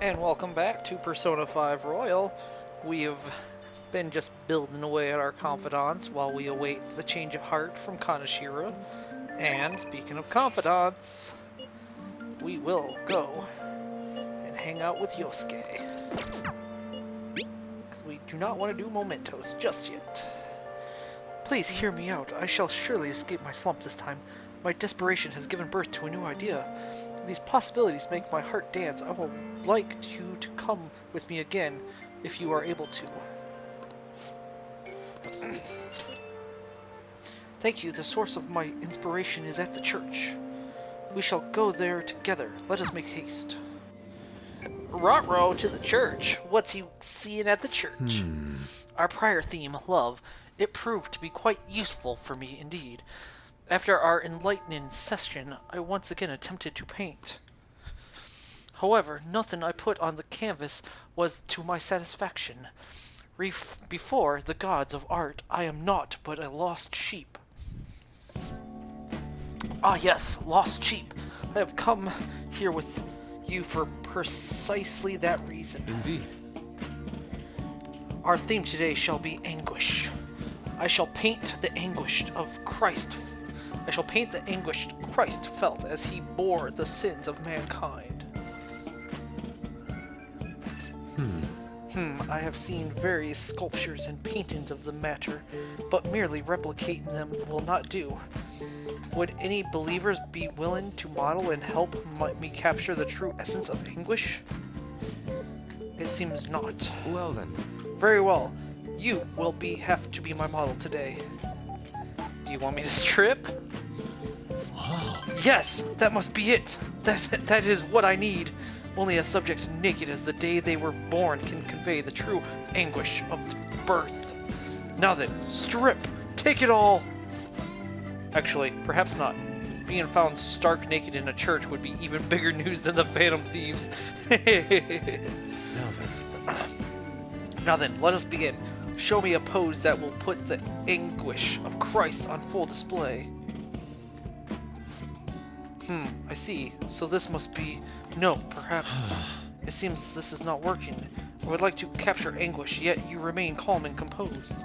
And welcome back to Persona 5 Royal. We have been just building away at our confidants while we await the change of heart from Kaneshiro. And speaking of confidants, we will go and hang out with Yosuke. Because we do not want to do mementos just yet. Please hear me out. I shall surely escape my slump this time. My desperation has given birth to a new idea. These possibilities make my heart dance. I would like you to come with me again, if you are able to. Thank you. The source of my inspiration is at the church. We shall go there together. Let us make haste. Ruh-roh to the church. What's he seeing at the church? Our prior theme, love, it proved to be quite useful for me indeed. After our enlightening session, I once again attempted to paint. However, nothing I put on the canvas was to my satisfaction. Before the gods of art, I am naught but a lost sheep. Ah yes, lost sheep. I have come here with you for precisely that reason. Indeed. Our theme today shall be anguish. I shall paint the anguish of Christ. I shall paint the anguish Christ felt as he bore the sins of mankind. I have seen various sculptures and paintings of the matter, but merely replicating them will not do. Would any believers be willing to model and help me capture the true essence of anguish? It seems not. Well then. Very well. You will have to be my model today. Do you want me to strip? Wow. Yes, that must be it. That is what I need. Only a subject naked as the day they were born can convey the true anguish of birth. Now then, strip! Take it all! Actually, perhaps not. Being found stark naked in a church would be even bigger news than the Phantom Thieves. Now then, let us begin. Show me a pose that will put the anguish of Christ on full display. I see. So this must be... No, perhaps. It seems this is not working. I would like to capture anguish, yet you remain calm and composed.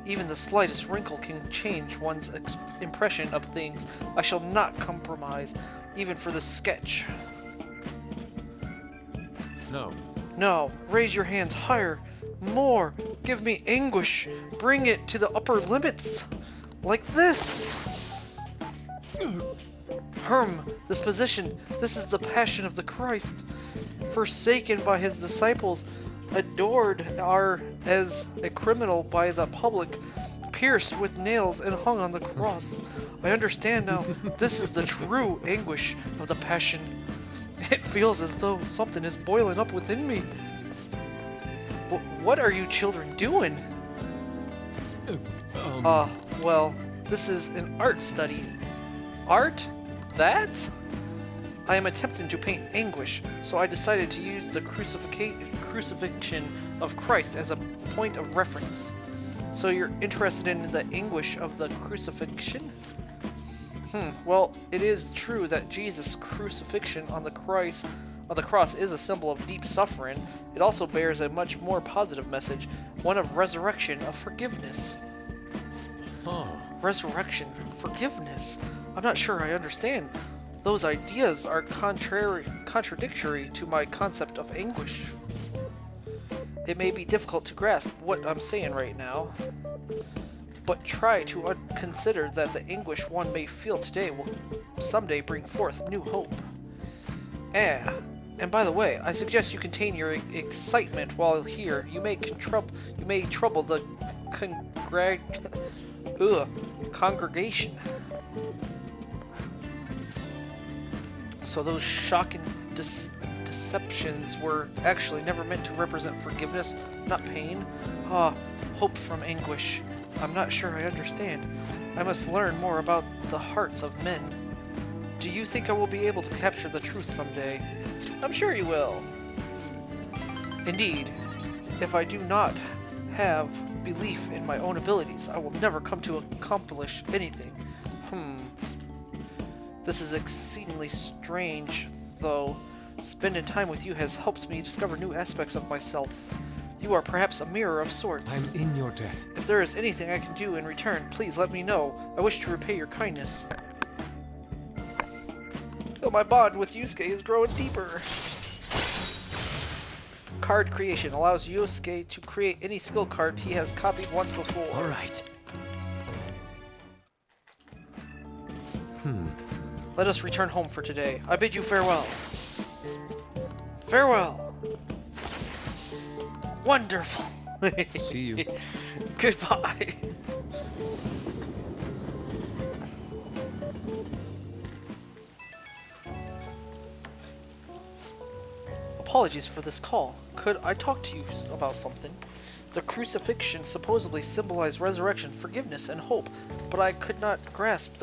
Even the slightest wrinkle can change one's impression of things. I shall not compromise, even for this sketch. No. No, raise your hands higher. More. Give me anguish. Bring it to the upper limits. Like this. This position, this is the passion of the Christ. Forsaken by his disciples, adored as a criminal by the public, pierced with nails and hung on the cross. I understand now, this is the true anguish of the passion. It feels as though something is boiling up within me. What are you children doing? Well, this is an art study. Art? That? I am attempting to paint anguish, so I decided to use the crucifixion of Christ as a point of reference. So you're interested in the anguish of the crucifixion? Well, it is true that Jesus' crucifixion on the cross is a symbol of deep suffering. It also bears a much more positive message, one of resurrection, of forgiveness. Resurrection, forgiveness. I'm not sure I understand. Those ideas are contradictory to my concept of anguish. It may be difficult to grasp what I'm saying right now, but try to consider that the anguish one may feel today will someday bring forth new hope. And by the way, I suggest you contain your excitement while here. You may trouble the congregation. So those shocking deceptions were actually never meant to represent forgiveness, not pain. Hope from anguish. I'm not sure I understand. I must learn more about the hearts of men. Do you think I will be able to capture the truth someday? I'm sure you will. Indeed, if I do not have belief in my own abilities, I will never come to accomplish anything. This is exceedingly strange, though. Spending time with you has helped me discover new aspects of myself. You are perhaps a mirror of sorts. I'm in your debt. If there is anything I can do in return, please let me know. I wish to repay your kindness. Feel my bond with Yusuke is growing deeper. Card creation allows Yusuke to create any skill card he has copied once before. Alright. Let us return home for today. I bid you farewell. Farewell. Wonderful. See you. Goodbye. Apologies for this call. Could I talk to you about something? The crucifixion supposedly symbolized resurrection, forgiveness, and hope, but I could not grasp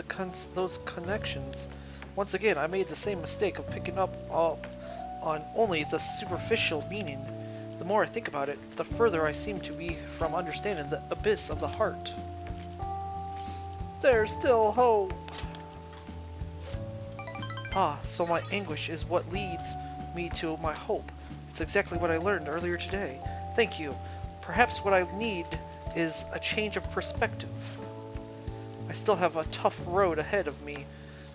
those connections. Once again, I made the same mistake of picking up on only the superficial meaning. The more I think about it, the further I seem to be from understanding the abyss of the heart. There's still hope. Ah, so my anguish is what leads me to my hope. It's exactly what I learned earlier today. Thank you. Perhaps what I need is a change of perspective. I still have a tough road ahead of me,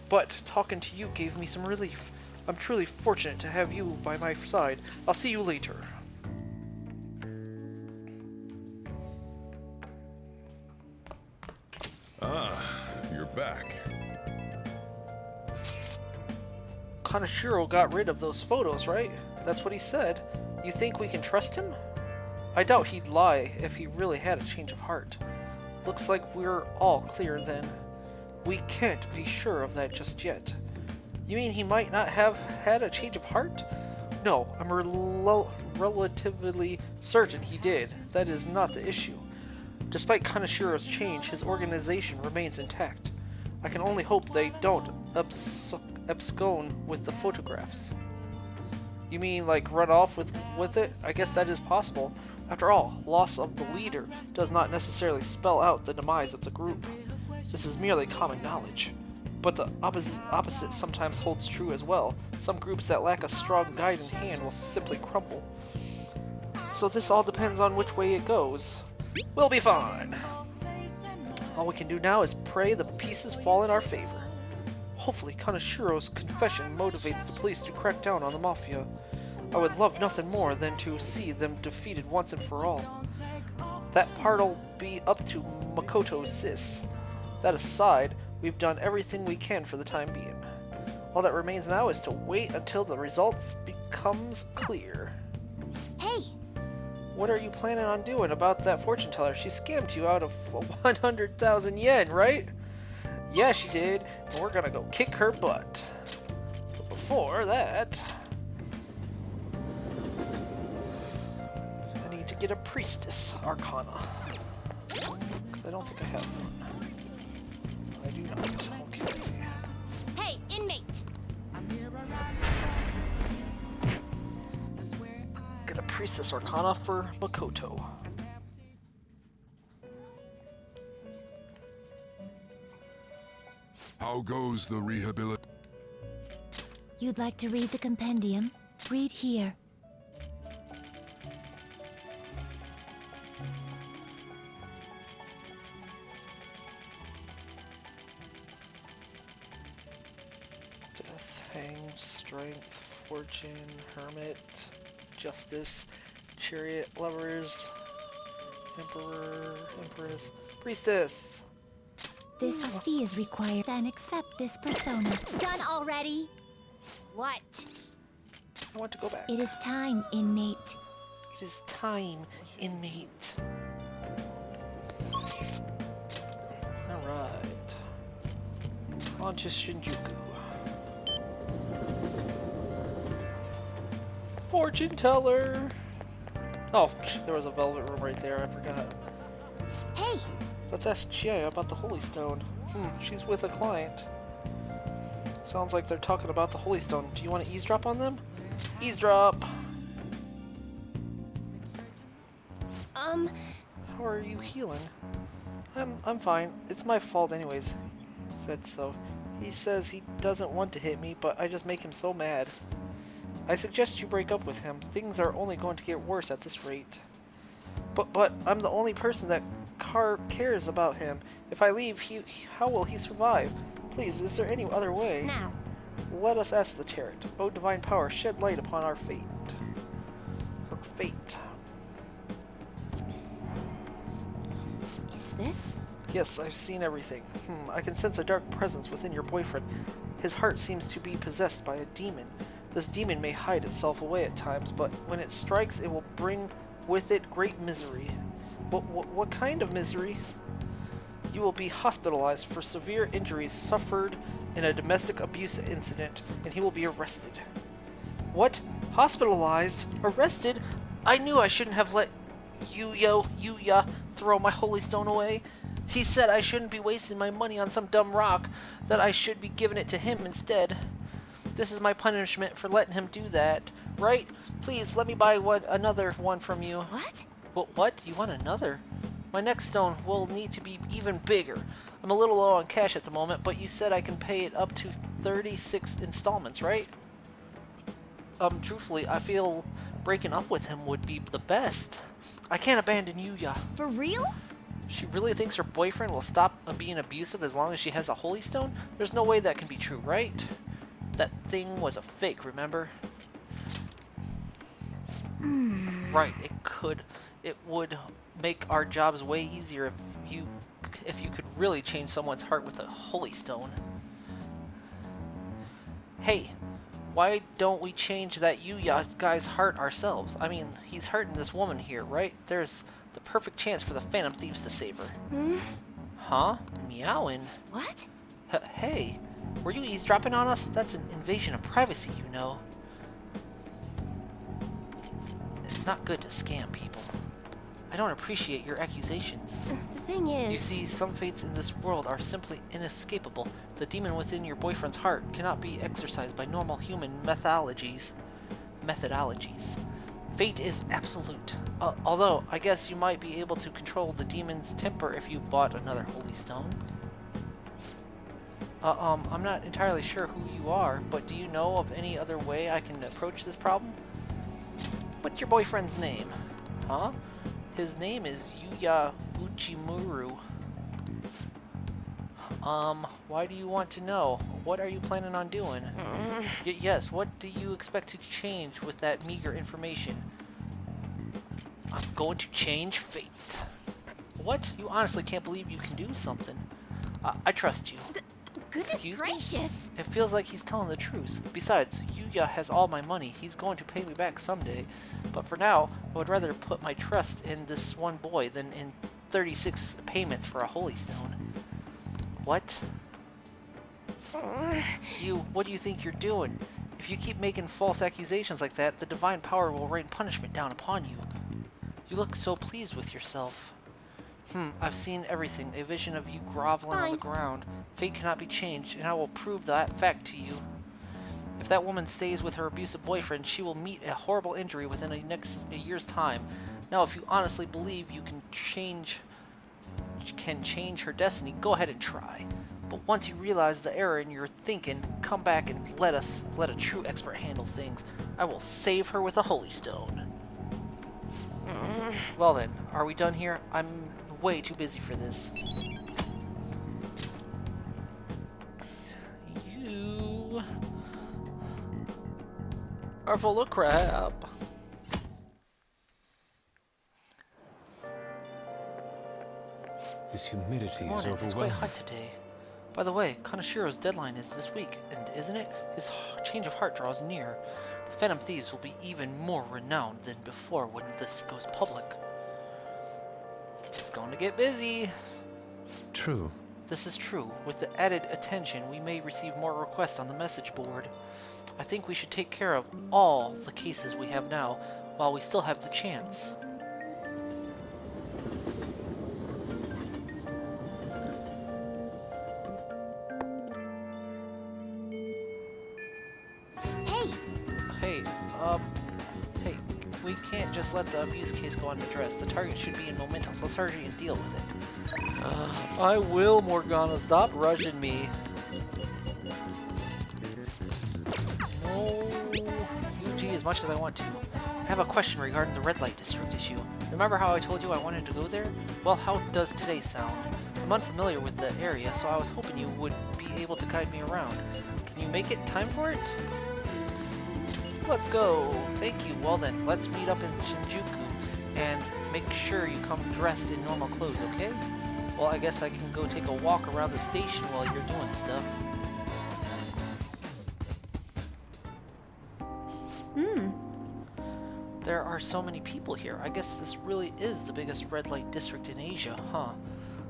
but talking to you gave me some relief. I'm truly fortunate to have you by my side. I'll see you later. Ah, you're back. Kaneshiro got rid of those photos, right? That's what he said. You think we can trust him? I doubt he'd lie if he really had a change of heart. Looks like we're all clear then. We can't be sure of that just yet. You mean he might not have had a change of heart? No, I'm relatively certain he did. That is not the issue. Despite Kaneshiro's change, his organization remains intact. I can only hope they don't abscond with the photographs. You mean like run off with it? I guess that is possible. After all, loss of the leader does not necessarily spell out the demise of the group. This is merely common knowledge. But the opposite sometimes holds true as well. Some groups that lack a strong guiding hand will simply crumble. So this all depends on which way it goes. We'll be fine. All we can do now is pray the pieces fall in our favor. Hopefully Kaneshiro's confession motivates the police to crack down on the Mafia. I would love nothing more than to see them defeated once and for all. That part'll be up to Makoto's sis. That aside, we've done everything we can for the time being. All that remains now is to wait until the results becomes clear. Hey! What are you planning on doing about that fortune teller? She scammed you out of 100,000 yen, right? Yeah, she did, and we're gonna go kick her butt. But before that, I need to get a priestess arcana. I don't think I have one. I do not. Okay. Hey, inmate! Get a priestess arcana for Makoto. How goes the rehabilitation? You'd like to read the compendium? Read here. Death, hang, strength, fortune, hermit, justice, chariot, lovers, emperor, empress, priestess. This fee is required, then accept this persona. Done already? What? I want to go back. It is time, inmate. It is time, inmate. Alright. On to Shinjuku. Fortune teller! Oh, there was a velvet room right there, I forgot. Hey! Let's ask Chie about the Holy Stone. She's with a client. Sounds like they're talking about the Holy Stone. Do you want to eavesdrop on them? Eavesdrop! How are you healing? I'm fine. It's my fault anyways. Said so. He says he doesn't want to hit me, but I just make him so mad. I suggest you break up with him. Things are only going to get worse at this rate. But I'm the only person that cares about him. If I leave, how will he survive? Please, is there any other way? Now. Let us ask the Tarot. O divine power, shed light upon our fate. Her fate. Is this? Yes, I've seen everything. I can sense a dark presence within your boyfriend. His heart seems to be possessed by a demon. This demon may hide itself away at times, but when it strikes, it will bring with it great misery. What kind of misery? You will be hospitalized for severe injuries suffered in a domestic abuse incident, and he will be arrested. What? Hospitalized? Arrested? I knew I shouldn't have let Yuya throw my holy stone away. He said I shouldn't be wasting my money on some dumb rock, that I should be giving it to him instead. This is my punishment for letting him do that, right? Please, let me buy another one from you. What? What? You want another? My next stone will need to be even bigger. I'm a little low on cash at the moment, but you said I can pay it up to 36 installments, right? Truthfully, I feel breaking up with him would be the best. I can't abandon Yuya. For real? She really thinks her boyfriend will stop being abusive as long as she has a holy stone? There's no way that can be true, right? That thing was a fake, remember? Right, it would make our jobs way easier if you could really change someone's heart with a holy stone. Hey, why don't we change that Yuya guy's heart ourselves? I mean, he's hurting this woman here, right? There's the perfect chance for the Phantom Thieves to save her. Huh? Meowing? What? Hey, were you eavesdropping on us? That's an invasion of privacy, you know. It's not good to scam people. I don't appreciate your accusations. The thing is... You see, some fates in this world are simply inescapable. The demon within your boyfriend's heart cannot be exorcised by normal human methodologies. Fate is absolute. Although, I guess you might be able to control the demon's temper if you bought another holy stone. I'm not entirely sure who you are, but do you know of any other way I can approach this problem? What's your boyfriend's name? Huh? His name is Yuya Uchimuru. Why do you want to know? What are you planning on doing? Yes, what do you expect to change with that meager information? I'm going to change fate. What? You honestly can't believe you can do something. I trust you. Goodness gracious! It feels like he's telling the truth. Besides, Yuya has all my money. He's going to pay me back someday. But for now, I would rather put my trust in this one boy than in 36 payments for a holy stone. What? What do you think you're doing? If you keep making false accusations like that, the divine power will rain punishment down upon you. You look so pleased with yourself. I've seen everything. A vision of you groveling on the ground. Fate cannot be changed, and I will prove that fact to you. If that woman stays with her abusive boyfriend, she will meet a horrible injury within a year's time. Now, if you honestly believe you can change her destiny, go ahead and try. But once you realize the error in your thinking, come back and let a true expert handle things. I will save her with a holy stone. Well then, are we done here? I'm way too busy for this. You are full of crap. This humidity is It's quite overwhelming. hot today. By the way, Kanashiro's deadline is this week, and isn't it? His change of heart draws near. The Phantom Thieves will be even more renowned than before when this goes public. It's going to get busy. True. This is true. With the added attention, we may receive more requests on the message board. I think we should take care of all the cases we have now, while we still have the chance. Hey, we can't just let the abuse case go unaddressed. The target should be in momentum, so let's hurry and deal with it. I will, Morgana. Stop rushing me. No, you as much as I want to. I have a question regarding the red light district issue. Remember how I told you I wanted to go there? Well, how does today sound? I'm unfamiliar with the area, so I was hoping you would be able to guide me around. Can you make it in time for it? Let's go! Thank you. Well then, let's meet up in Shinjuku, and make sure you come dressed in normal clothes, okay? Well, I guess I can go take a walk around the station while you're doing stuff. There are so many people here. I guess this really is the biggest red light district in Asia, huh?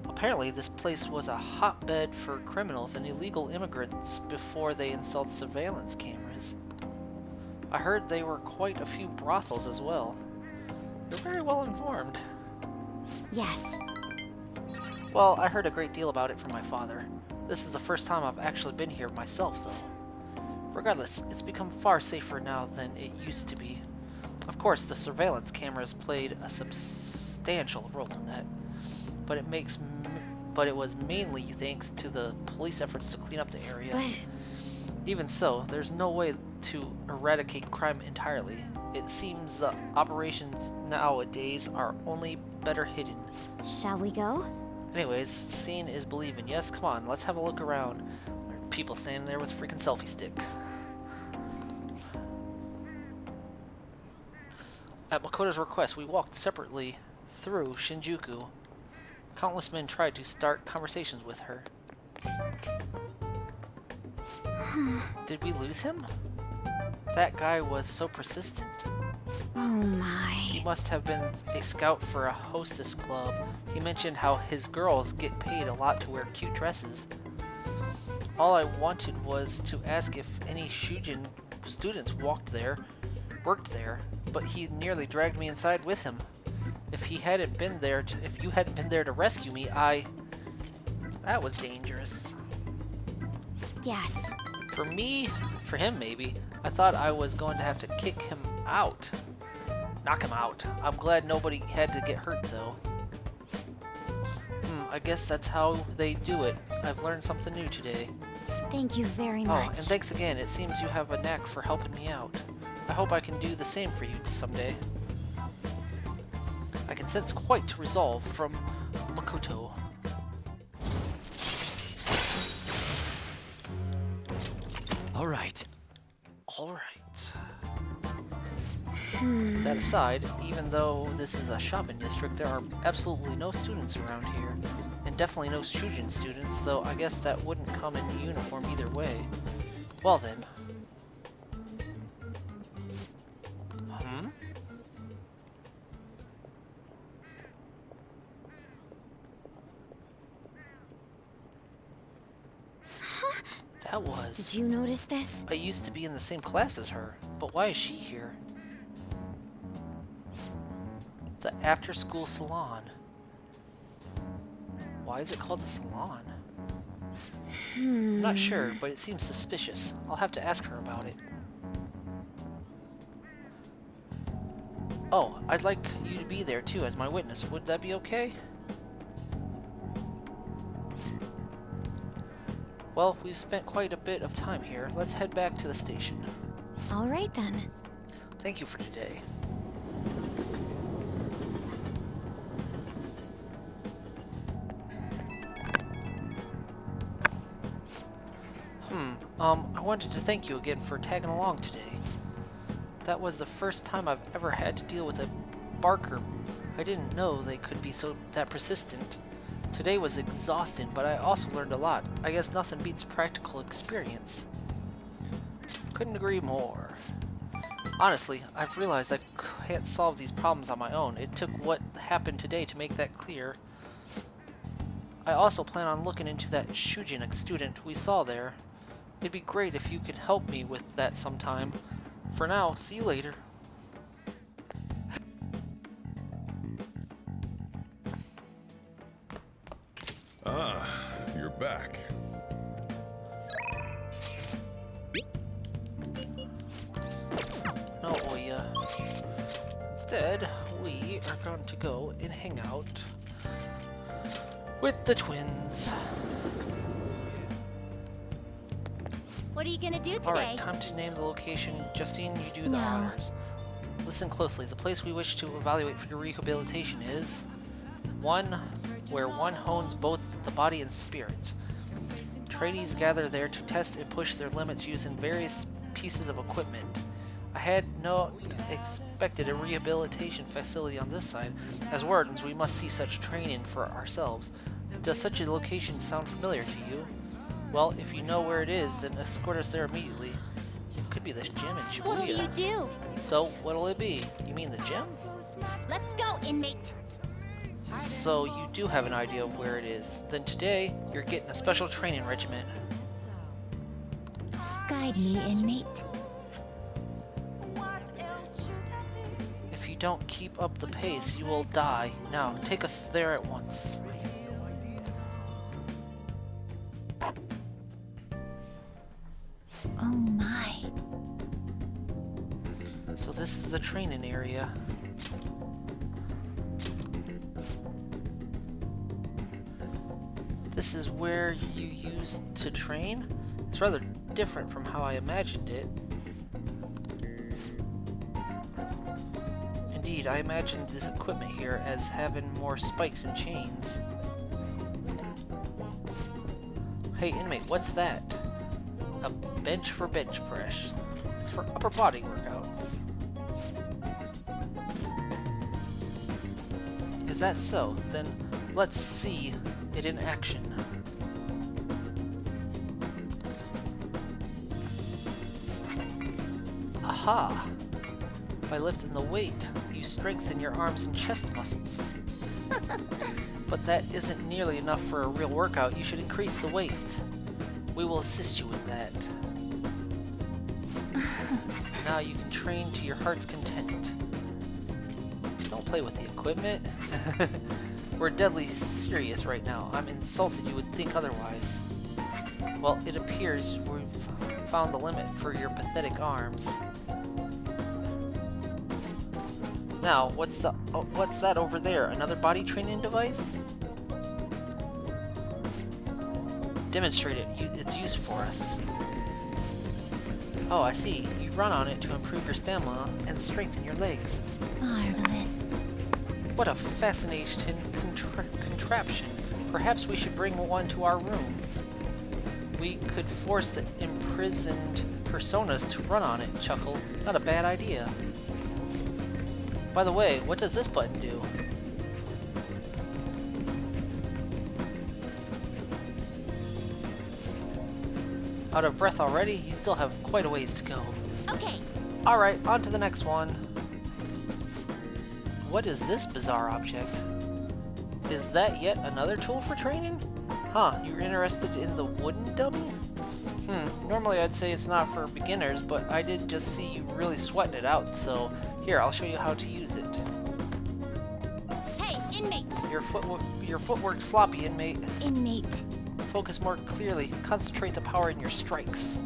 Apparently, this place was a hotbed for criminals and illegal immigrants before they installed surveillance cameras. I heard there were quite a few brothels as well. You're very well informed. Yes. Well, I heard a great deal about it from my father. This is the first time I've actually been here myself, though. Regardless, it's become far safer now than it used to be. Of course, the surveillance cameras played a substantial role in that, but it was mainly thanks to the police efforts to clean up the area. But Even so, there's no way to eradicate crime entirely. It seems the operations nowadays are only better hidden. shall we go? Anyways, seeing is believing. Yes, come on, let's have a look around. There are people standing there with a freaking selfie stick. At Makoto's request, we walked separately through Shinjuku. Countless men tried to start conversations with her. Did we lose him? That guy was so persistent. Oh He my. must have been a scout for a hostess club. He mentioned how his girls get paid a lot to wear cute dresses. All I wanted was to ask if any Shujin students worked there, but he nearly dragged me inside with him. If you hadn't been there to rescue me, that was dangerous. Yes. For me, for him maybe, I thought I was going to have to kick him out. Knock him out. I'm glad nobody had to get hurt though. I guess that's how they do it. I've learned something new today. Thank you very Oh, much. and thanks again. It seems you have a knack for helping me out. I hope I can do the same for you someday. I can sense quite resolve from Makoto. All right. Alright. That aside, even though this is a shopping district, there are absolutely no students around here. And definitely no Shujin students, though I guess that wouldn't come in uniform either way. Well then. That was... Did you notice this? I used to be in the same class as her, but why is she here? The after-school salon. Why is it called a salon? I'm not sure, but it seems suspicious. I'll have to ask her about it. Oh, I'd like you to be there too as my witness. Would that be okay? Well, we've spent quite a bit of time here. Let's head back to the station. All right then. Thank you for today. I wanted to thank you again for tagging along today. That was the first time I've ever had to deal with a barker. I didn't know they could be that persistent. Today was exhausting, but I also learned a lot. I guess nothing beats practical experience. Couldn't agree more. Honestly, I've realized I can't solve these problems on my own. It took what happened today to make that clear. I also plan on looking into that Shujin student we saw there. It'd be great if you could help me with that sometime. For now, see you later. Ah, you're back. No, instead, we are going to go and hang out with the twins. What are you gonna do today? Alright, time to name the location. Justine, you do the No. honors. Listen closely. The place we wish to evaluate for your rehabilitation is one where one hones both the body and spirit. Trainees gather there to test and push their limits using various pieces of equipment. I had not expected a rehabilitation facility on this side. As wardens, we must see such training for ourselves. Does such a location sound familiar to you? Well, if you know where it is, then escort us there immediately. It could be this gym in Shibuya. What'll you do? So, what'll it be? You mean the gym? Let's go, inmate. So, you do have an idea of where it is. Then today, you're getting a special training regiment. Guide me, inmate. If you don't keep up the pace, you will die. Now, take us there at once. Oh my. So this is the training area. This is where you used to train? It's rather different from how I imagined it. Indeed, I imagined this equipment here as having more spikes and chains. Hey inmate, what's that? A bench for bench press. It's for upper body workouts. Is that so? Then let's see it in action. Aha! By lifting the weight, you strengthen your arms and chest muscles. But that isn't nearly enough for a real workout. You should increase the weight. We will assist you with that. Now you can train to your heart's content. Don't play with the equipment. We're deadly serious right now. I'm insulted you would think otherwise. Well, it appears we've found the limit for your pathetic arms. Now, what's that over there? Another body training device? Demonstrate it. Its use for us. Oh, I see. You run on it to improve your stamina and strengthen your legs. Marvelous. What a fascinating contraption. Perhaps we should bring one to our room. We could force the imprisoned personas to run on it, Chuckle. Not a bad idea. By the way, what does this button do? Out of breath already? You still have quite a ways to go. Okay. Alright, on to the next one. What is this bizarre object? Is that yet another tool for training? Huh, you're interested in the wooden dummy? Normally I'd say it's not for beginners, but I did just see you really sweating it out, so here, I'll show you how to use it. Hey, inmate. Your footwork's sloppy, inmate. Inmate. Focus more clearly. Concentrate the power in your strikes.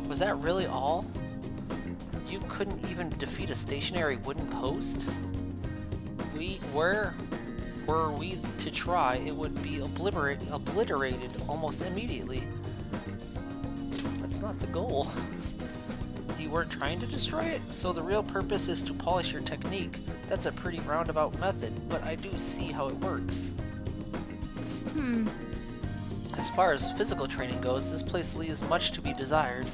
Was that really all? You couldn't even defeat a stationary wooden post? Were we to try, it would be obliterated almost immediately. That's not the goal. You weren't trying to destroy it? So the real purpose is to polish your technique. That's a pretty roundabout method, but I do see how it works. As far as physical training goes, this place leaves much to be desired.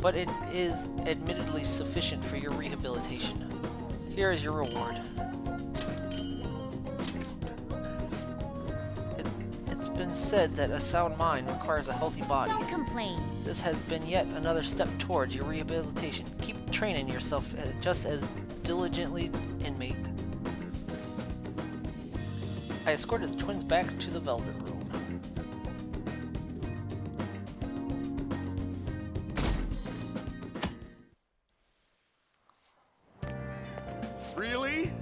But it is admittedly sufficient for your rehabilitation. Here is your reward. It's been said that a sound mind requires a healthy body. Don't complain. This has been yet another step towards your rehabilitation. Keep training yourself just as diligently, inmate. I escorted the twins back to the Velvet Room. Really?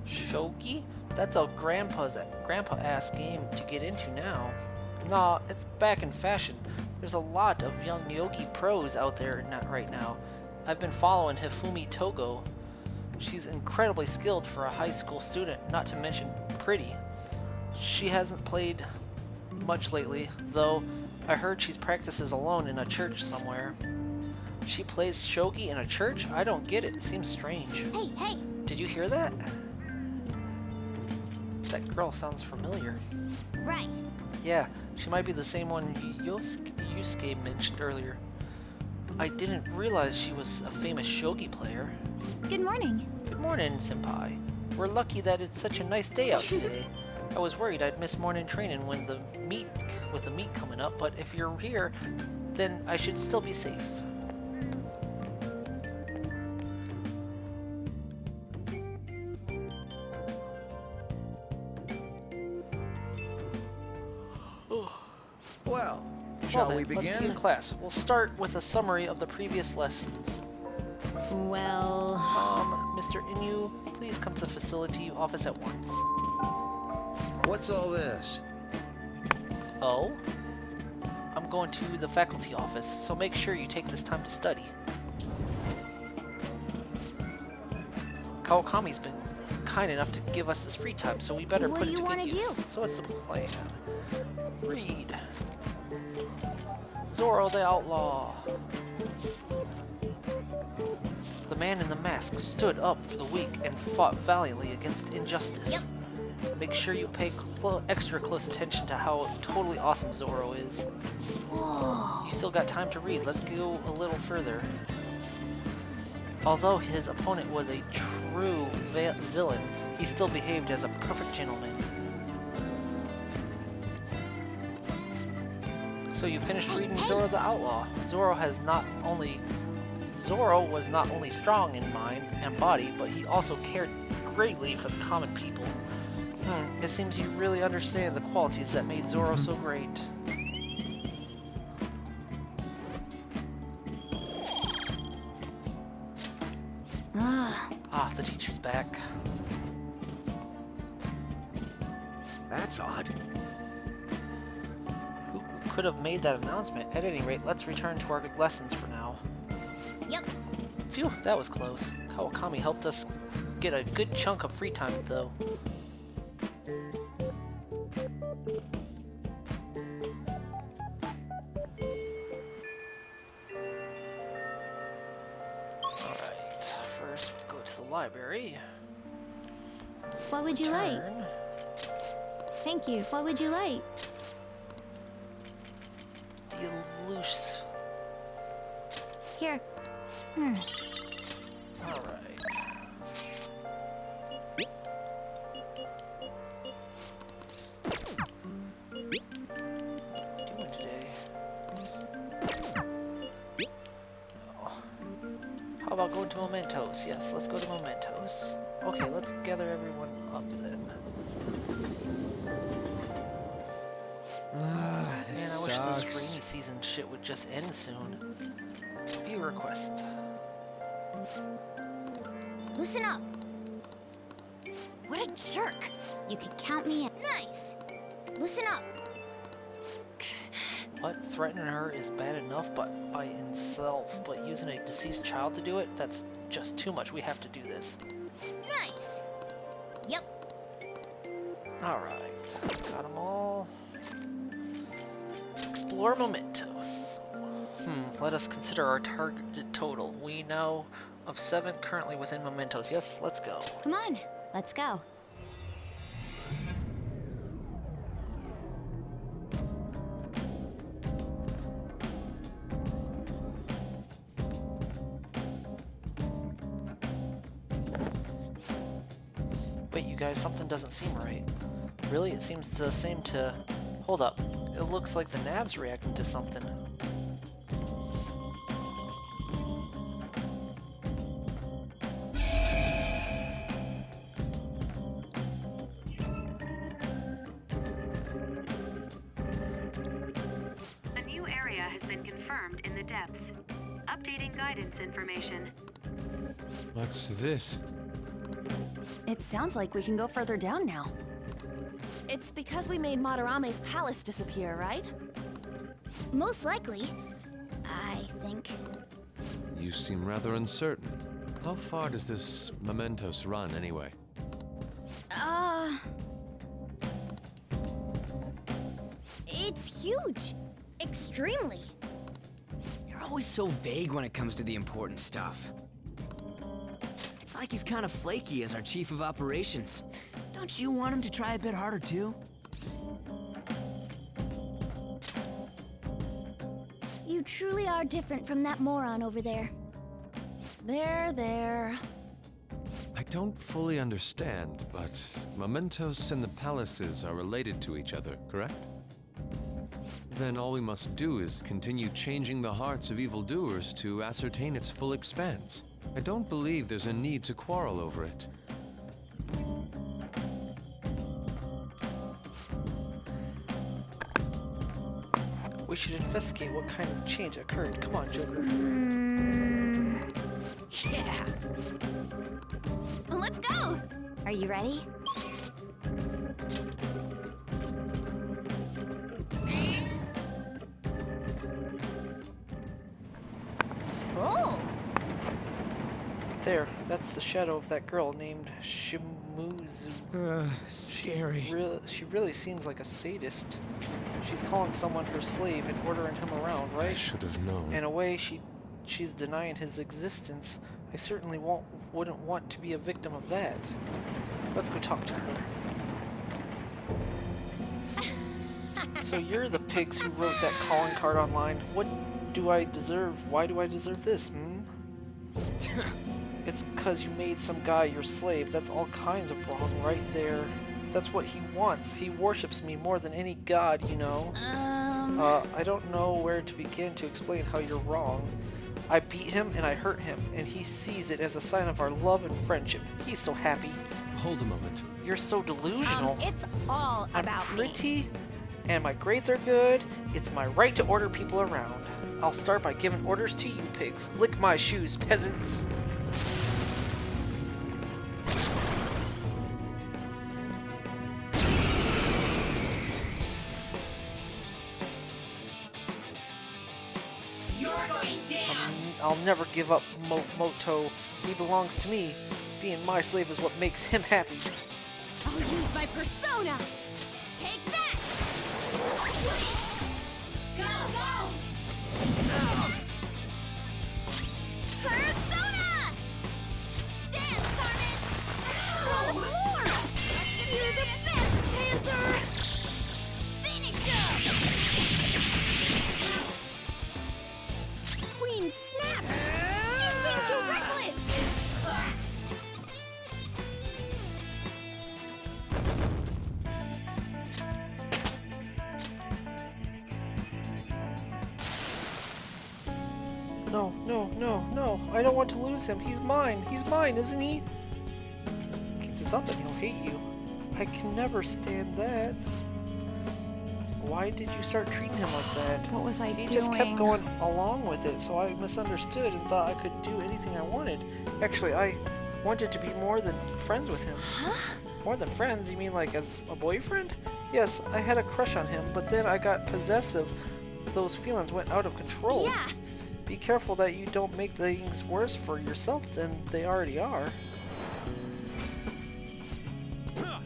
Shogi? That's a grandpa-ass game to get into now. Nah, it's back in fashion. There's a lot of young yogi pros out there right now. I've been following Hifumi Togo. She's incredibly skilled for a high school student, not to mention pretty. She hasn't played much lately, though I heard she practices alone in a church somewhere. She plays shogi in a church? I don't get it. It seems strange. Hey, hey! Did you hear that? That girl sounds familiar. Right. Yeah, she might be the same one Yusuke mentioned earlier. I didn't realize she was a famous shogi player. Good morning. Good morning, senpai. We're lucky that it's such a nice day out today. I was worried I'd miss morning training with the meet coming up, but if you're here, then I should still be safe. Well, Well shall then, we let's begin? begin class. We'll start with a summary of the previous lessons. Well... Mr. Inu, please come to the facility office at once. What's all this? Oh? I'm going to the faculty office, so make sure you take this time to study. Kawakami's been kind enough to give us this free time, so we better What put do it you to good wanna use. do? So what's the plan? Read. Zoro the Outlaw. The man in the mask stood up for the weak and fought valiantly against injustice. Yep. Make sure you pay extra close attention to how totally awesome Zoro is. Whoa. You still got time to read. Let's go a little further. Although his opponent was a true villain, he still behaved as a perfect gentleman. So you finished reading Zoro the Outlaw. Zoro was not only strong in mind and body, but he also cared greatly for the common people. It seems you really understand the qualities that made Zoro so great. Ah, the teacher's back. That's odd. Who could have made that announcement? At any rate, let's return to our lessons for now. Yep. Phew, that was close. Kawakami helped us get a good chunk of free time, though. Alright, first go to the library. What would you like? Turn. Thank you. What would you like? The loose. Here. Alright. Doing today? Oh. How about going to Mementos? Yes, let's go to Mementos. Okay, let's gather everyone up then. Man, I wish this rainy season shit would just end soon. View request. Listen up. What a jerk. You could count me in. Nice. Listen up. What? Threatening her is bad enough, but by itself, but using a deceased child to do it? That's just too much. We have to do this. Nice. Yep. Alright. Got them all. Explore Mementos. Let us consider our targeted total. We know of 7 currently within Mementos. Yes, let's go. Come on. Let's go. Wait, you guys, something doesn't seem right. Really? It seems the same to... Hold up. It looks like the nav's reacting to something. A new area has been confirmed in the depths. Updating guidance information. What's this? It sounds like we can go further down now. It's because we made Madarame's palace disappear, right? Most likely. I think. You seem rather uncertain. How far does this Mementos run, anyway? It's huge. Extremely. You're always so vague when it comes to the important stuff. It's like he's kind of flaky as our chief of operations. Don't you want him to try a bit harder, too? You truly are different from that moron over there. There. I don't fully understand, but Mementos and the palaces are related to each other, correct? Then all we must do is continue changing the hearts of evildoers to ascertain its full expanse. I don't believe there's a need to quarrel over it. We should investigate what kind of change occurred. Come on, Joker. Yeah! Let's go! Are you ready? Oh! There, that's the shadow of that girl named Shimuzu. Scary. She really seems like a sadist. She's calling someone her slave and ordering him around, I right? should have known. In a way, she's denying his existence. I certainly wouldn't want to be a victim of that. Let's go talk to her. So you're the pigs who wrote that calling card online. What do I deserve? Why do I deserve this, It's 'cause you made some guy your slave. That's all kinds of wrong right there. That's what he wants. He worships me more than any god, you know. I don't know where to begin to explain how you're wrong. I beat him and I hurt him, and he sees it as a sign of our love and friendship. He's so happy. Hold a moment. You're so delusional. It's all I'm about me. pretty, and my grades are good. It's my right to order people around. I'll start by giving orders to you pigs. Lick my shoes, peasants. I'll never give up Moto. He belongs to me. Being my slave is what makes him happy. I'll use my persona! Take that! Go! Persona! Dance, Carmen! More! You're the best, Panther! Finish up! Queen Snap! She's being too reckless! No. I don't want to lose him. He's mine. He's mine, isn't he? Keep this up and he'll hate you. I can never stand that. Why did you start treating him like that? What was I He doing? just kept going along with it, so I misunderstood and thought I could do anything I wanted. Actually, I wanted to be more than friends with him. More than friends? You mean like as a boyfriend? Yes, I had a crush on him, but then I got possessive. Those feelings went out of control. Yeah! Be careful that you don't make things worse for yourself than they already are.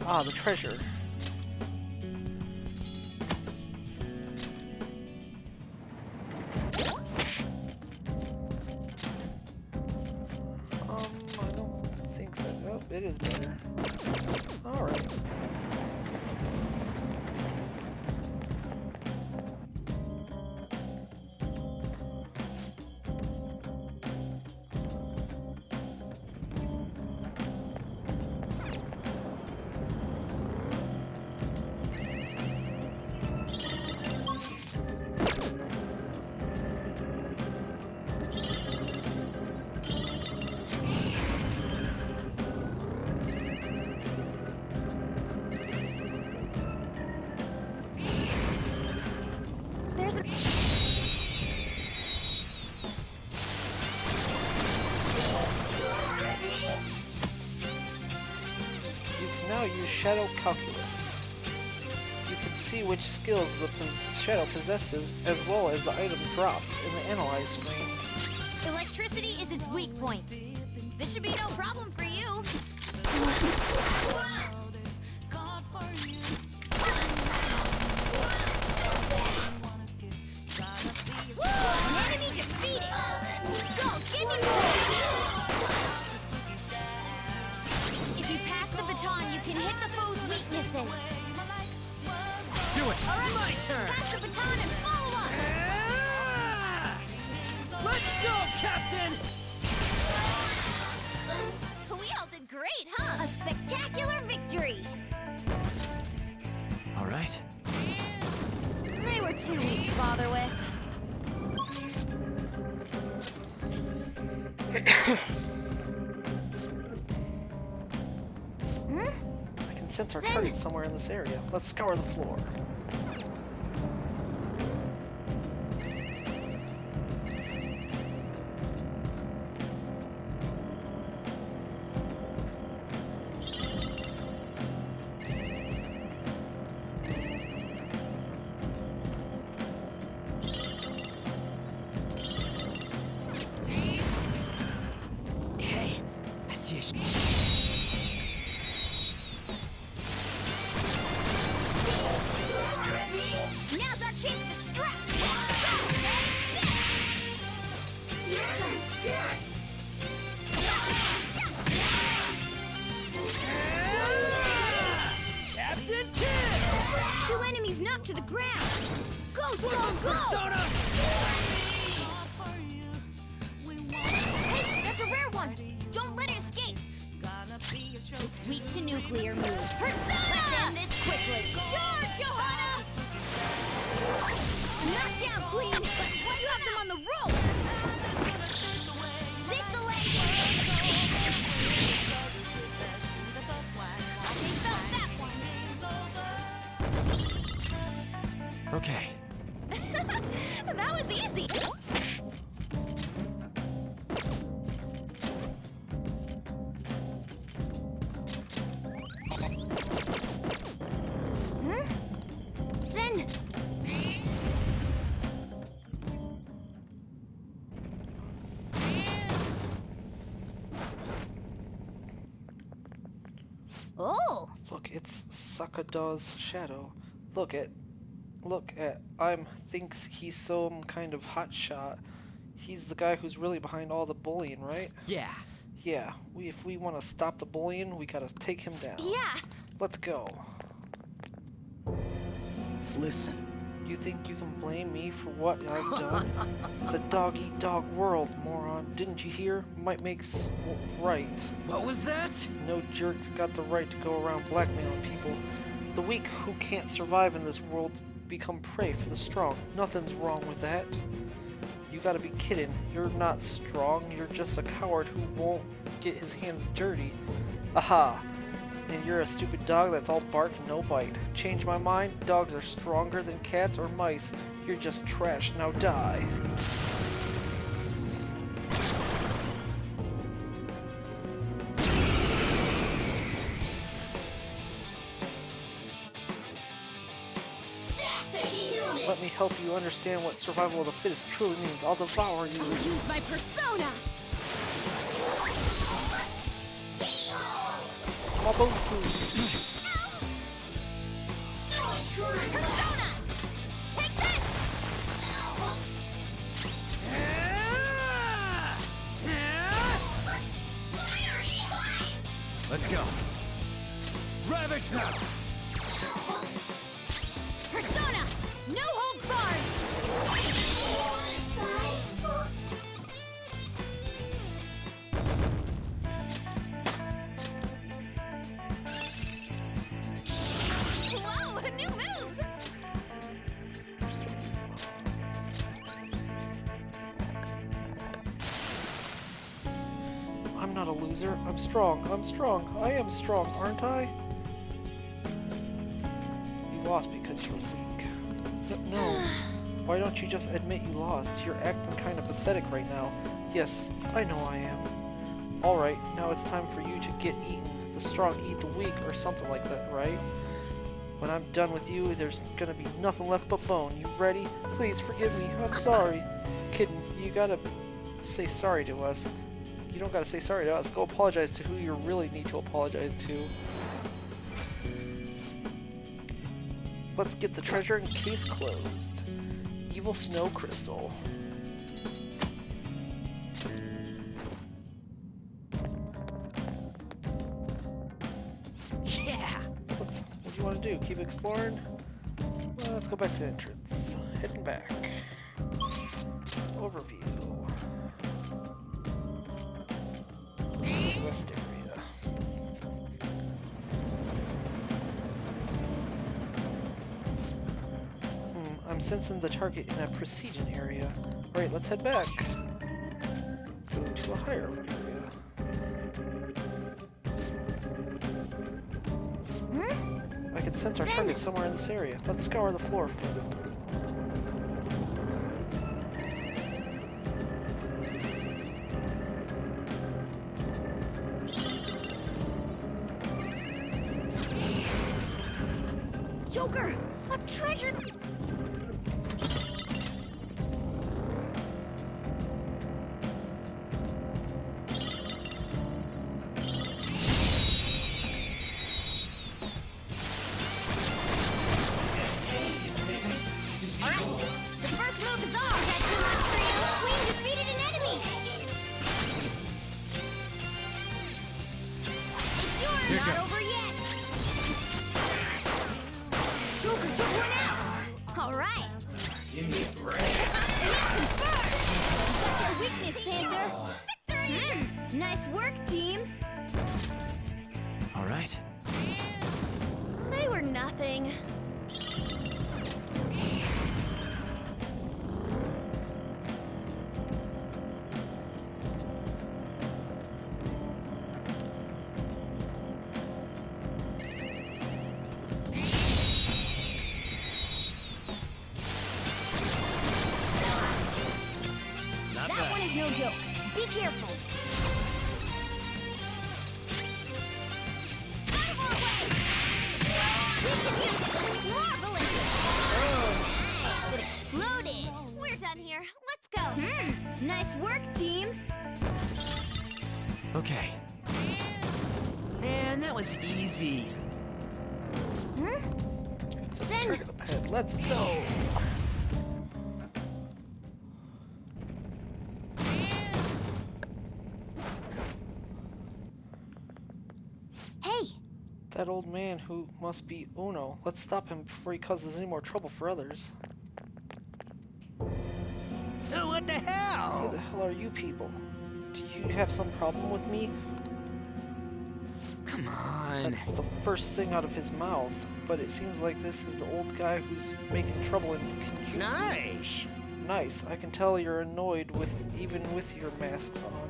Ah, the treasure. I don't think that... Oh, it is better. Alright. There's a... You can now use Shadow Calculus. You can see which skills the shadow possesses, as well as the item dropped in the Analyze screen. Electricity is its weak point. This should be no problem for you. Enemy defeated! Go, give me more! If you pass the baton, you can hit the foe's weaknesses. Do it! Alright, My turn! Pass the baton and follow up! Let's go, Captain! We all did great, huh? A spectacular victory! All right. They were too weak to bother with. I can sense our target somewhere in this area. Let's scour the floor. Hey, I see a Now's our chance to strike! Captain Kidd! 2 enemies knocked to the ground! Go, go, go! Persona! Hey, that's a rare one! Don't let it escape! It's weak to nuclear moves. Persona! Let's end this quickly! Charge, Johanna! Knock down, Queen! You have them on the rope! This'll end They felt that one! Okay. That was easy. Zen! Oh! Look, it's Sakada's shadow. Look at I'm thinks he's some kind of hotshot. He's the guy who's really behind all the bullying, right? Yeah. Yeah, if we want to stop the bullying, we gotta take him down. Yeah. Let's go. Listen, You think you can blame me for what I've done? It's a dog-eat-dog world, moron. Didn't you hear? Might makes right. What was that? No jerk's got the right to go around blackmailing people. The weak who can't survive in this world become prey for the strong. Nothing's wrong with that. You gotta be kidding. You're not strong. You're just a coward who won't get his hands dirty. Aha! And you're a stupid dog that's all bark and no bite. Change my mind? Dogs are stronger than cats or mice. You're just trash. Now die. Let me help you understand what survival of the fittest truly means. I'll devour you. I'll use my persona. Maboku. Persona! Take this! Let's go. Ravage now! Persona! No holds barred! Whoa, a new move! I'm not a loser. I'm strong. I'm strong. I am strong, aren't I? You lost because you're weak. No. Why don't you just admit you lost? You're acting kind of pathetic right now. Yes, I know I am. Alright, now it's time for you to get eaten. The strong eat the weak or something like that, right? When I'm done with you, there's gonna be nothing left but bone. You ready? Please forgive me. I'm sorry. Kid, you gotta say sorry to us. You don't gotta say sorry to us. Go apologize to who you really need to apologize to. Let's get the treasure and case closed. Evil snow crystal. Yeah! What do you want to do? Keep exploring? Well, let's go back to the entrance. Heading back. Overview. West area. I'm sensing the target in a precision area. Alright, let's head back. Go to a higher area. I can sense our target somewhere in this area. Let's scour the floor for them. Joker! A treasure! Not over yet! Joker, don't run out! Alright! Give me a break! What's your weakness, Panther? Nice work, team! Alright. They were nothing. That one is no joke. Be careful. Marvelous! It exploded. We're done here. Let's go. Nice work, team. Okay. Man, that was easy. Target up ahead. Let's go. Hey, That old man who must be Uno. Let's stop him before he causes any more trouble for others. What the Who hell? the hell are you people? Do you have some problem with me? Come on. That's the first thing out of his mouth, but it seems like this is the old guy who's making trouble and confusing. Nice. Nice. I can tell you're annoyed even with your masks on.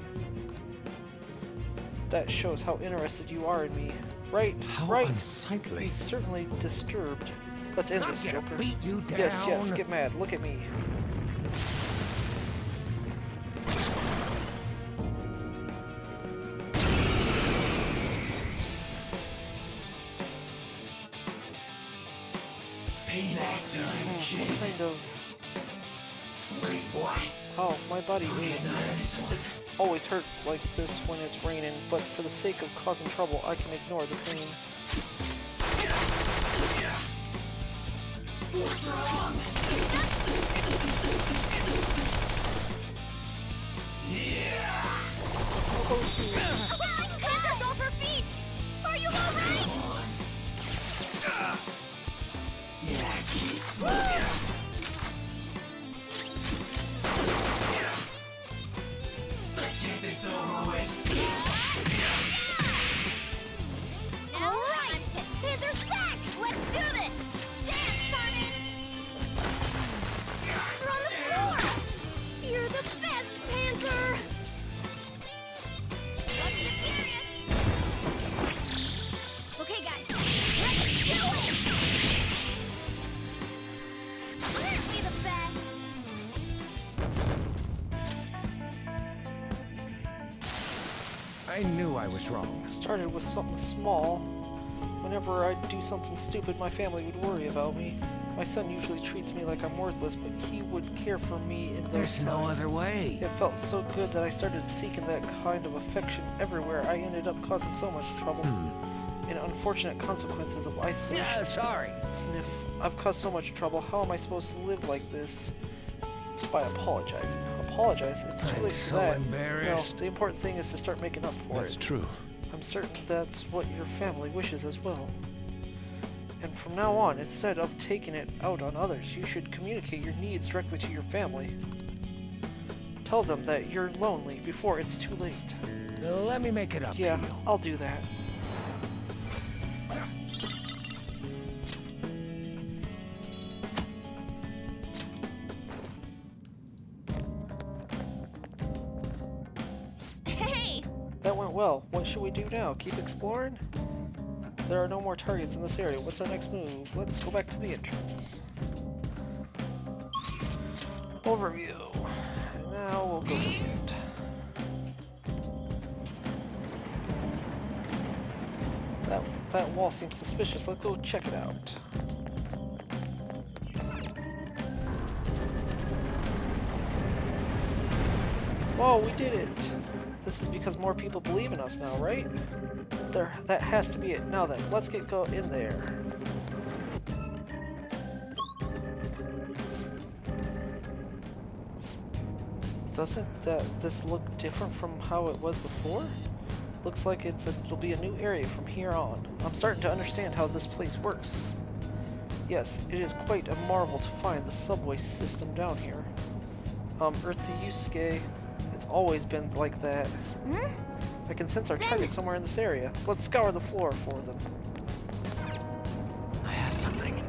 That shows how interested you are in me. Right, How right. unsightly. He's certainly disturbed. Let's end this, Joker. Beat you down. Yes, yes, get mad. Look at me. What kind of... Oh, my body aches. It always hurts like this when it's raining, but for the sake of causing trouble, I can ignore the pain. Panther's off her feet! Are you alright? Alright! Panther's back! Let's do this! Dance, Carmen! You're on the floor! You're the best, Panther! Let's get serious! Okay, guys, let's do it! Aren't we the best? I knew I was wrong. Started with something small. Whenever I do something stupid, my family would worry about me. My son usually treats me like I'm worthless, but he would care for me in those There's no times. other way. It felt so good that I started seeking that kind of affection everywhere. I ended up causing so much trouble. And unfortunate consequences of isolation. Yeah, sorry. Sniff. I've caused so much trouble. How am I supposed to live like this? By apologizing. Apologize? It's too I'm late for so that. embarrassed. No, the important thing is to start making up for That's it. true. I'm certain that's what your family wishes as well. And from now on, instead of taking it out on others, you should communicate your needs directly to your family. Tell them that you're lonely before it's too late. Let me make it up Yeah, to you. I'll do that. Hey! That went well. What should we do now? Keep exploring? There are no more targets in this area. What's our next move? Let's go back to the entrance. Overview. And now we'll go to it. That wall seems suspicious. Let's go check it out. Whoa, we did it! This is because more people believe in us now, right? That has to be it. Now then, let's go in there. Doesn't this look different from how it was before? Looks like it'll be a new area from here on. I'm starting to understand how this place works. Yes, it is quite a marvel to find the subway system down here. Earth to Yusuke, it's always been like that. I can sense our target somewhere in this area. Let's scour the floor for them. I have something.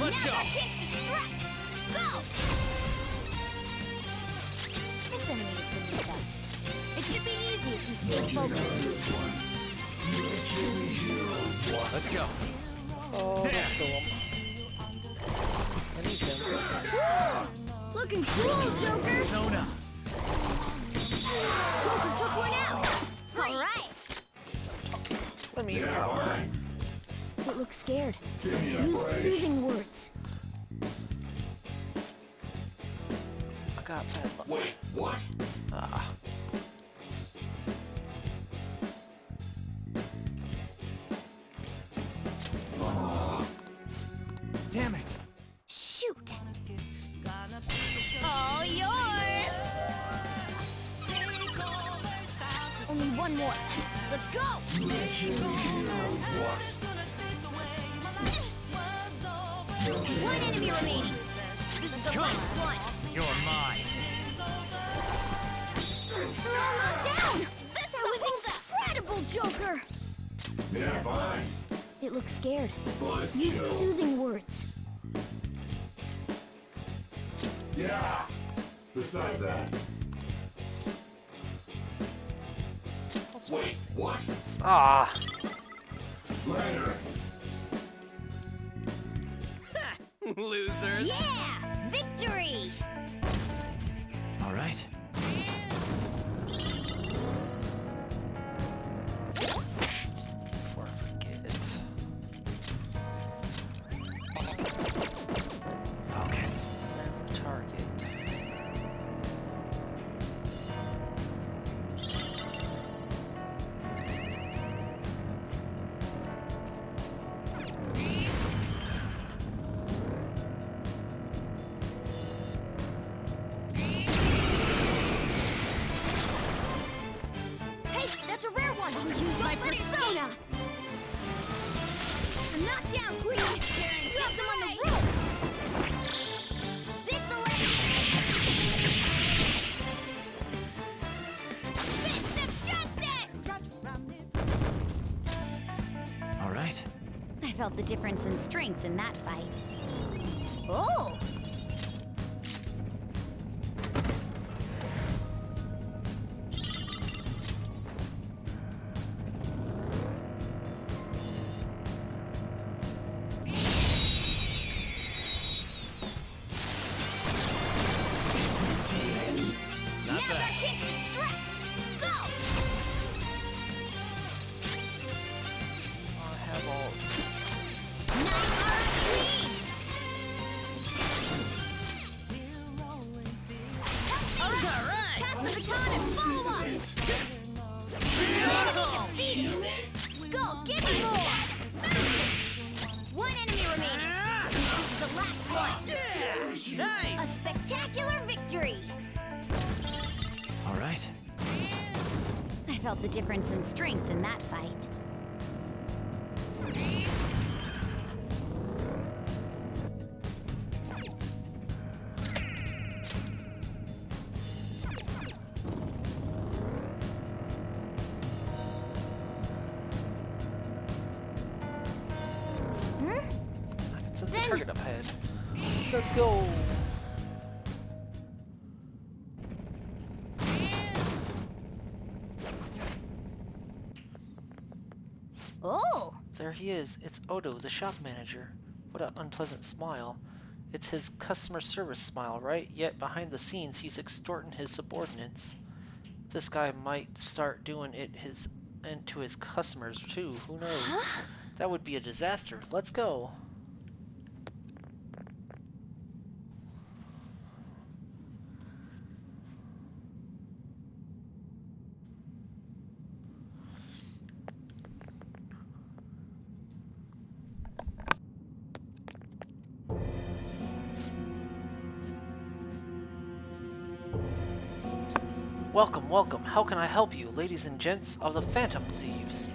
Let's go! Go! This enemy has been with us. It should be easy if we stay focused. Let's go. Oh, let's kill him. I need him. Looking cool, Joker! Zona. Joker took one out! Alright! Let me power. It looks scared. Used soothing words. I got that. Wait, what? Ah. Damn it. Shoot! All yours! Only one more. Let's go! One enemy remaining. This is the last one. You're mine. We're all knocked down! That was incredible, Joker! Yeah, fine. It looks scared. Used soothing words. Yeah. Besides that. Wait, what? Ah. Later. Losers. Yeah! Victory! All right. Before I forget. Focus. There's the target. Hey, that's a rare one! I'll use my persona! Knock down, Queen! You have them on the rope! This'll end! Fist of justice! All right. I felt the difference in strength in that fight. Oh! spectacular victory! All right. I felt the difference in strength in that fight. I can sense the target up ahead. Let's go! Oh! There he is. It's Odo, the shop manager. What an unpleasant smile. It's his customer service smile, right? Yet behind the scenes, he's extorting his subordinates. This guy might start doing it to his customers too. Who knows? That would be a disaster. Let's go. Welcome, welcome. How can I help you, ladies and gents of the Phantom Thieves?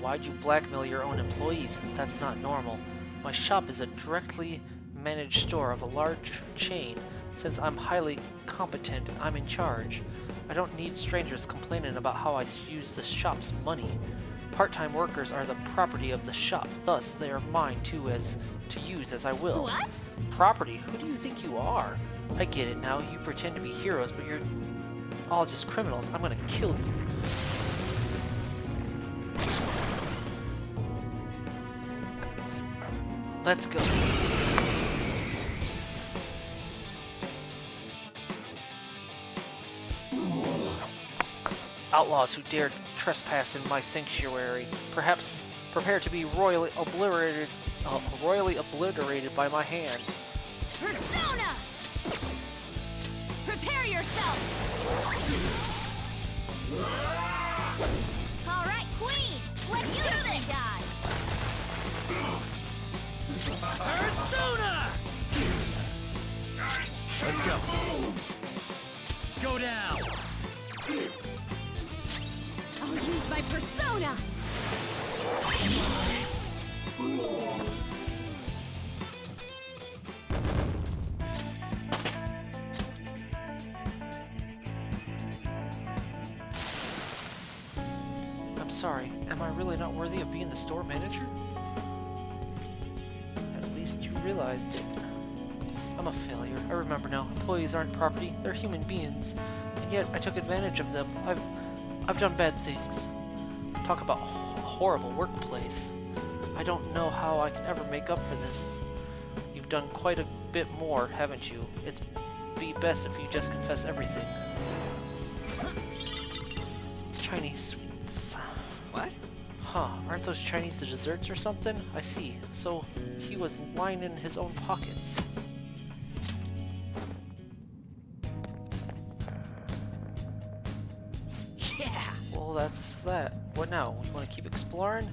Why'd you blackmail your own employees? That's not normal. My shop is a directly managed store of a large chain. Since I'm highly competent, I'm in charge. I don't need strangers complaining about how I use the shop's money. Part-time workers are the property of the shop, thus they are mine to use as I will. What? Property? Who do you think you are? I get it now. You pretend to be heroes, but you're all just criminals. I'm gonna kill you. Let's go. Outlaws who dared trespass in my sanctuary, perhaps prepare to be royally obliterated by my hand. Persona! Prepare yourself! Alright, Queen! Let's do this, guy! Persona! Let's go. Go down. I'll use my persona! I'm sorry, am I really not worthy of being the store manager? At least you realized it. I'm a failure. I remember now. Employees aren't property, they're human beings. And yet I took advantage of them. I've done bad things. Talk about a horrible workplace. I don't know how I can ever make up for this. You've done quite a bit more, haven't you? It'd be best if you just confess everything. Chinese sweets. What? Huh, aren't those Chinese the desserts or something? I see. So he was lining his own pockets. Yeah. Well, that's that. What now? We want to keep exploring?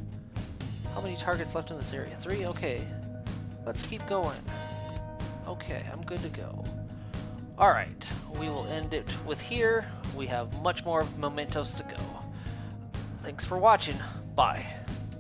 How many targets left in this area? 3? Okay. Let's keep going. Okay, I'm good to go. Alright, we will end it with here. We have much more mementos to go. Thanks for watching. Bye.